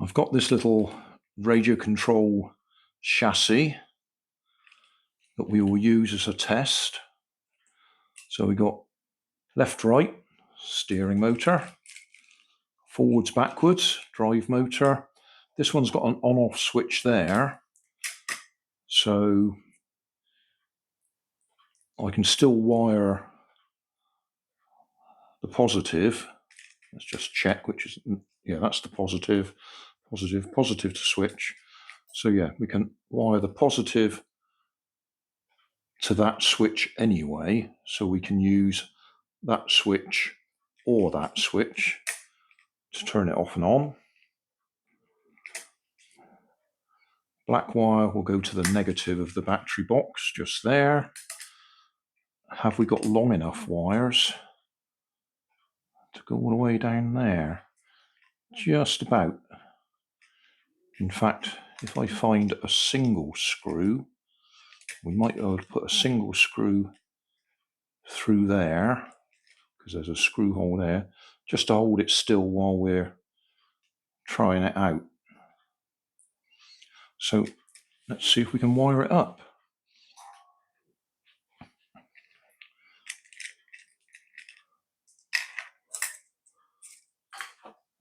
I've got this little radio control chassis that we will use as a test. So we got left, right, steering motor, forwards, backwards, drive motor. This one's got an on-off switch there, so I can still wire the positive. Let's just check which is, yeah, that's the positive, positive to switch. So yeah, we can wire the positive to that switch anyway, so we can use that switch or that switch to turn it off and on. Black wire will go to the negative of the battery box, just there. Have we got long enough wires to go all the way down there? Just about. In fact, if I find a single screw, we might be able to put a single screw through there, because there's a screw hole there, just to hold it still while we're trying it out. So let's see if we can wire it up.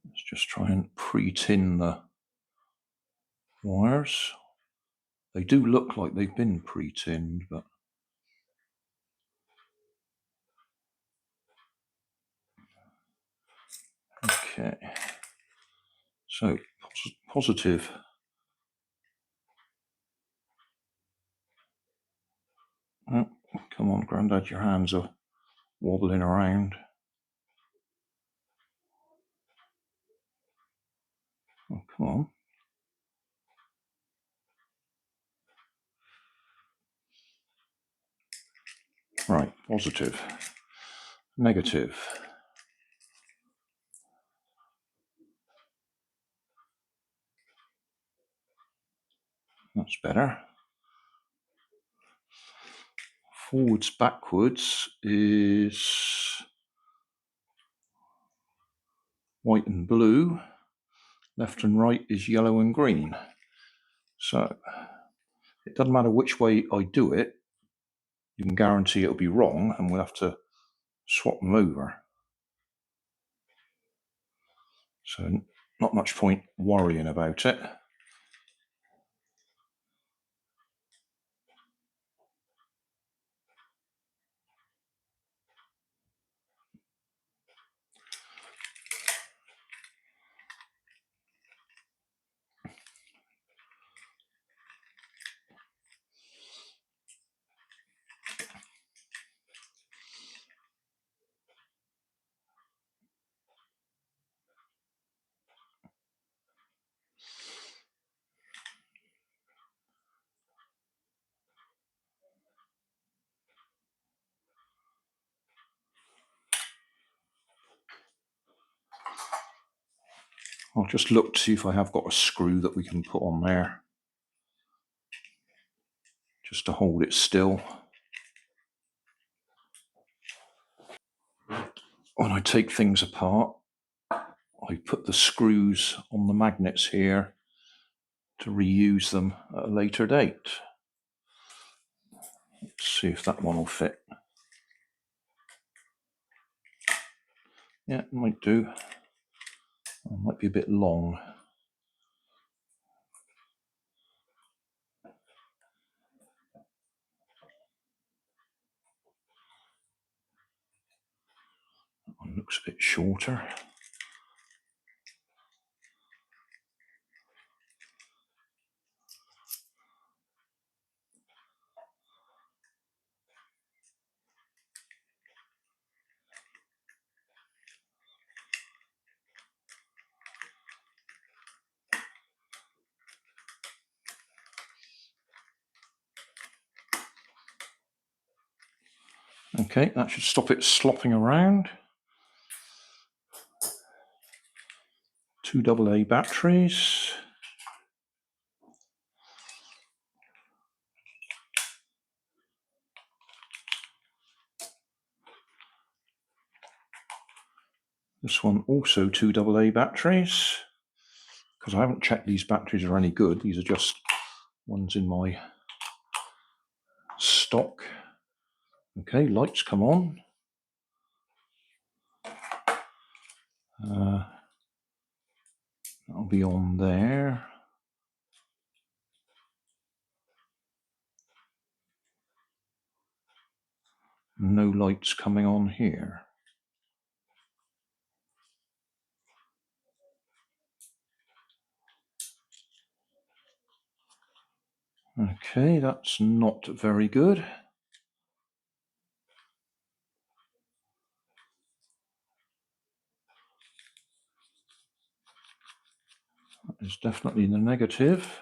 Let's just try and pre-tin the wires. They do look like they've been pre-tinned, but okay. So positive. Oh, come on, Grandad, your hands are wobbling around. Oh, come on. Right, positive, negative. That's better. Forwards, backwards is white and blue. Left and right is yellow and green. So it doesn't matter which way I do it, you can guarantee it'll be wrong, and we'll have to swap them over. So not much point worrying about it. I'll just look to see if I have got a screw that we can put on there, just to hold it still. When I take things apart, I put the screws on the magnets here to reuse them at a later date. Let's see if that one will fit. Yeah, it might do. It might be a bit long. That one looks a bit shorter. Okay, that should stop it slopping around. 2 AA batteries. This one also 2 AA batteries. because I haven't checked these batteries are any good. These are just ones in my stock. Okay, lights come on. That'll be on there. No lights coming on here. Okay, that's not very good. That is definitely the negative.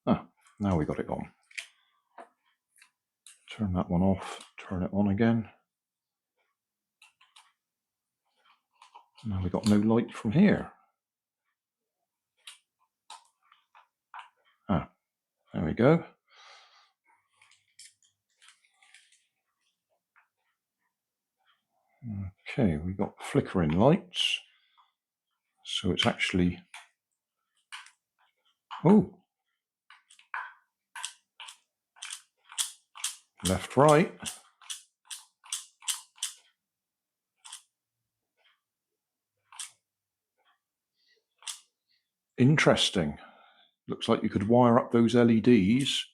Ah, now we got it on. Turn that one off, turn it on again. Now we got no light from here. Ah, there we go. Okay, we got flickering lights. So it's actually, oh, left, right. Interesting. Looks like you could wire up those LEDs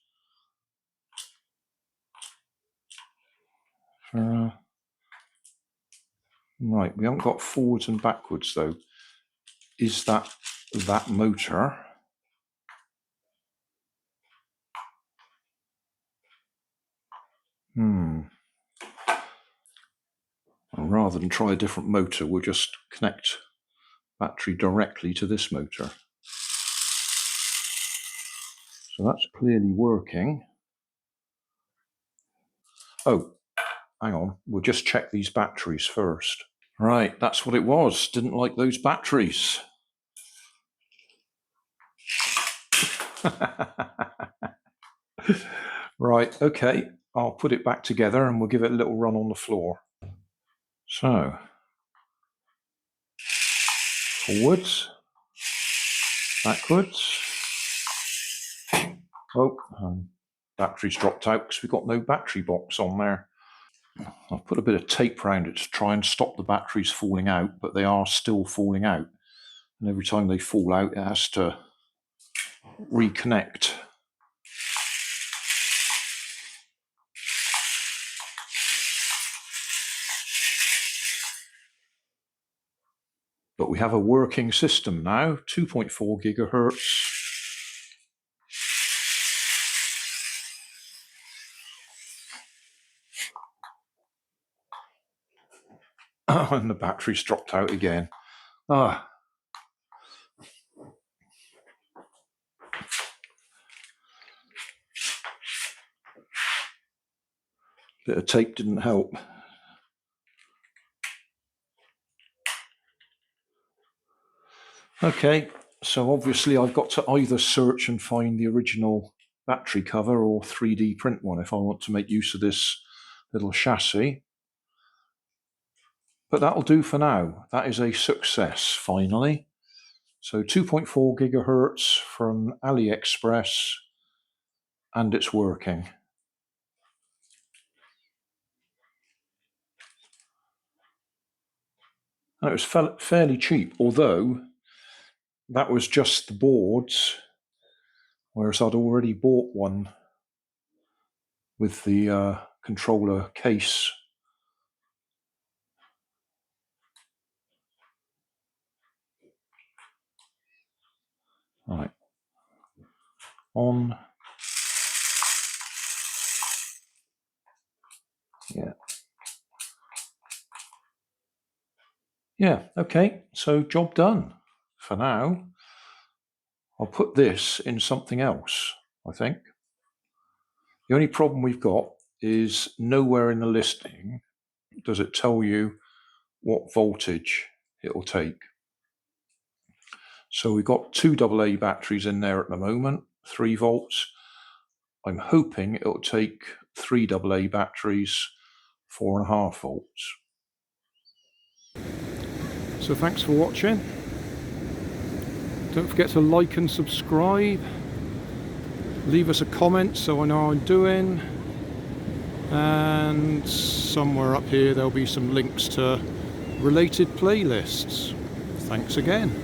for, right, we haven't got forwards and backwards though. Is that motor? Rather than try a different motor, we'll just connect battery directly to this motor. So that's clearly working. Oh, hang on, we'll just check these batteries first. Right, that's what it was. Didn't like those batteries. Right, okay, I'll put it back together and we'll give it a little run on the floor. So, forwards, backwards. Oh, battery's dropped out because we've got no battery box on there. I've put a bit of tape around it to try and stop the batteries falling out, but they are still falling out. And every time they fall out, it has to reconnect. But we have a working system now, 2.4 gigahertz. And the battery's dropped out again. Ah. Bit of tape didn't help. Okay, so obviously I've got to either search and find the original battery cover or 3D print one if I want to make use of this little chassis. But that'll do for now. That is a success, finally. So 2.4 gigahertz from AliExpress, and it's working. And it was fairly cheap, although that was just the boards, whereas I'd already bought one with the controller case. Right. On. Yeah. Yeah, okay, so job done for now. I'll put this in something else, I think. The only problem we've got is nowhere in the listing does it tell you what voltage it will take. So we've got two AA batteries in there at the moment, 3 volts, I'm hoping it'll take 3 AA batteries, 4.5 volts. So thanks for watching. Don't forget to like and subscribe. Leave us a comment so I know how I'm doing. And somewhere up here there'll be some links to related playlists. Thanks again.